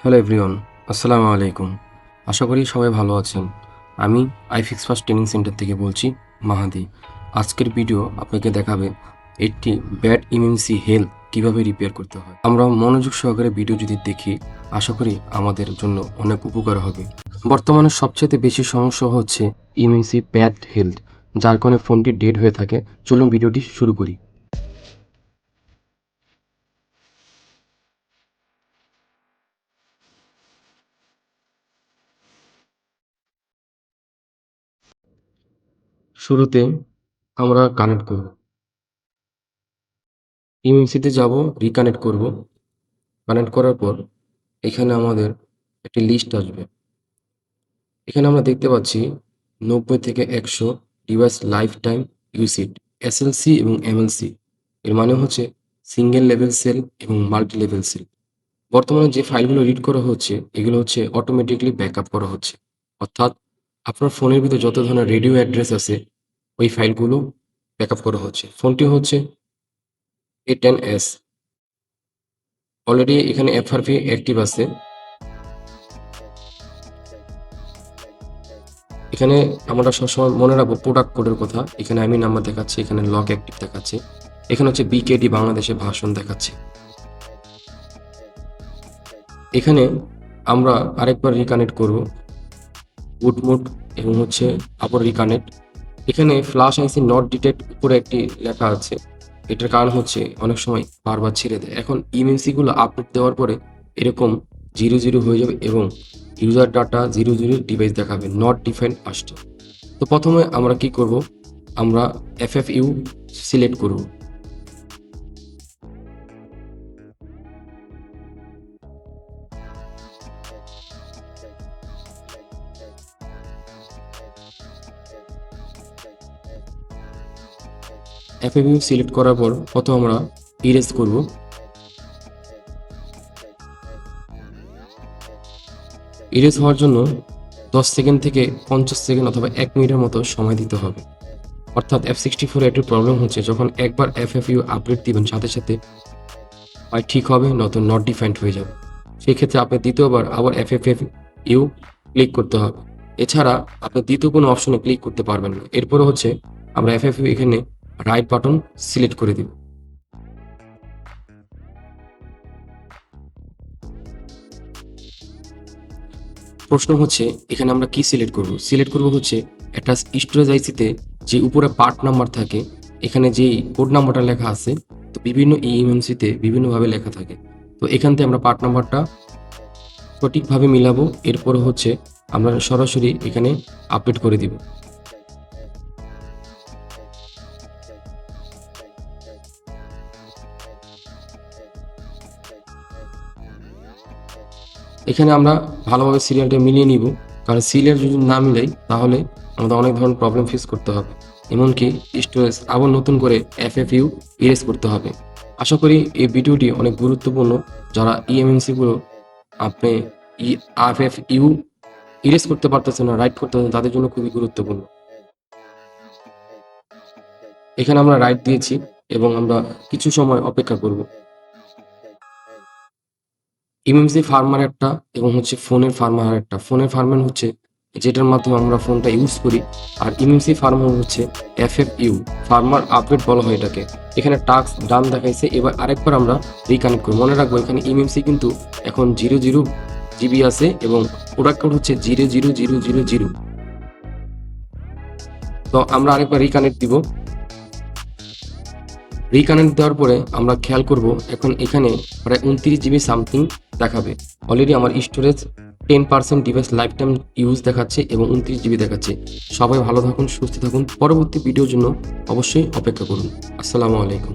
Hello everyone, আসসালামু আলাইকুম। আশা করি সবাই ভালো আছেন। আমি আইফিক্স ফার্স্ট ট্রেনিং সেন্টার থেকে বলছি মাহাদি। আজকের ভিডিও আপনাকে দেখাবে একটি ব্যাড ইমিউনিটি হেলথ কীভাবে রিপেয়ার করতে হয়। আমরা মনোযোগ সহকারে ভিডিও যদি দেখি, আশা করি আমাদের জন্য অনেক উপকার হবে। বর্তমানে সবচেয়ে বেশি সমস্যা হচ্ছে ইমিউনিটি ব্যাড হেলথ, যার কারণে ফোনটি ডেড হয়ে থাকে। চলুন ভিডিওটি শুরু করি। শুরুতে আমরা কানেক্ট করব, ইমিউনিটিতে যাব, রিকানেক্ট করব। কানেক্ট করার পর এখানে আমাদের একটি লিস্ট আসবে। এখানে আমরা দেখতে পাচ্ছি 90 থেকে 100 ডিভাইস লাইফ টাইম ইউসিড, এসএলসি এবং এমএলসি। এর মানে হচ্ছে সিঙ্গেল লেভেল সেল এবং মাল্টি লেভেল সেল। বর্তমানে যে ফাইলগুলো রিড করা হচ্ছে এগুলো হচ্ছে অটোমেটিকলি ব্যাকআপ করা হচ্ছে, অর্থাৎ আপনার ফোনের ভিতরে যত ধরনের রেডিও অ্যাড্রেস আছে ওই ফাইলগুলো ব্যাকআপ করা হচ্ছে। ফোনটি হচ্ছে A10s। অলরেডি এখানে FRP অ্যাক্টিভ আছে। এখানে আমরা সবসময় মনে রাখবো প্রোডাক্ট কোডের কথা। এখানে আমি নাম্বার দেখাচ্ছে, এখানে লক অ্যাক্টিভ দেখাচ্ছে, এখানে হচ্ছে বিকেডি বাংলাদেশের ভাষণ দেখাচ্ছে। এখানে আমরা আরেকবার রিকানেক্ট করব, বুট মোড এবং হচ্ছে আবার রিকানেক্ট। এখানে ফ্ল্যাশ আইসি নট ডিটেক্ট উপরে একটি লেখা আছে। এটার কারণ হচ্ছে অনেক সময় বারবার ছেড়ে দেয়। এখন ইমেন্সিগুলো আপডেট দেওয়ার পরে এরকম 00 হয়ে যাবে এবং ইউজার ডাটা 00 ডিভাইস দেখাবে, নট ডিফাইন্ড আসছে। তো প্রথমে আমরা কি করব, আমরা FFU সিলেক্ট করব। FFU সিলেক্ট করার পর প্রথম আমরা ইরেজ করব। ইরেজ হওয়ার জন্য 10 সেকেন্ড থেকে 50 সেকেন্ড অথবা 1 মিনিটের মতো সময় দিতে হবে। অর্থাৎ F64 একটি প্রবলেম হচ্ছে, যখন একবার FFU আপডেট দিবেন সাথে সাথে হয় ঠিক হবে, নয়তো নট ডিফাইন্ড হয়ে যাবে। সেই ক্ষেত্রে আপনি দ্বিতীয়বার আবার FFU ক্লিক করতে হবে। এছাড়া আপনি দ্বিতীয় কোনো অপশনে ক্লিক করতে পারবেন না। এরপরে হচ্ছে আমরা FFU এখানে রাইট বাটন সিলেক্ট করে দিব। প্রশ্ন হচ্ছে এখানে আমরা কি সিলেক্ট করব? সিলেক্ট করব হচ্ছে একটা স্টোরেজ আইসিতে যে উপরে পার্ট নাম্বার থাকে, এখানে যেই কোড নাম্বারটা লেখা আছে, তো বিভিন্ন ইএমএমসিতে বিভিন্নভাবে লেখা থাকে। তো এখান থেকে আমরা পার্ট নাম্বারটা সঠিকভাবে মিলাবো। এরপর হচ্ছে আমরা সরাসরি এখানে আপডেট করে দিব। এখানে আমরা ভালোভাবে সিরিয়ালটা মিলিয়ে নিব, কারণ সিরিয়াল যদি না মিলাই তাহলে আমাদের অনেক ধরনের প্রবলেম ফেস করতে হবে। এমনকি স্টোরেজ আবার নতুন করে FFU ইরেজ করতে হবে। আশা করি এই ভিডিওটি অনেক গুরুত্বপূর্ণ। যারা ইএমএমসিগুলো আপনি FFU ইরেজ করতে পারতেছেন না, রাইট করতে পারছেন, তাদের জন্য খুবই গুরুত্বপূর্ণ। এখানে আমরা রাইট দিয়েছি এবং আমরা কিছু সময় অপেক্ষা করব। ইমএমসি ফার্মার একটা এবং হচ্ছে ফোনের ফার্মার একটা। ফোনের ফার্মার হচ্ছে যেটার মাধ্যমে আমরা ফোনটা ইউজ করি, আর ইমএমসি ফার্মার হচ্ছে FFU ফার্মার আপডেট বলা হয় এটাকে। এখানে টাস্ক ডান দেখাইছে। এবার আরেকবার আমরা রিকানেক্ট করি। মনে রাখবো এখানে ইমএমসি কিন্তু এখন 00 GB আছে এবং প্রোডাক্ট কোড হচ্ছে 00000। তো আমরা আরেকবার রিকানেক্ট দিব। রিকানেক্ট দেওয়ার পরে আমরা খেয়াল করব এখন এখানে প্রায় 29 GB সামথিং দেখাবে। অলরেডি আমার storage 10% device life time use দেখাচ্ছে এবং 29 GB দেখাচ্ছে। সবাই ভালো থাকুন, সুস্থ থাকুন। পরবর্তী ভিডিওর জন্য অবশ্যই অপেক্ষা করুন। আসসালামু আলাইকুম।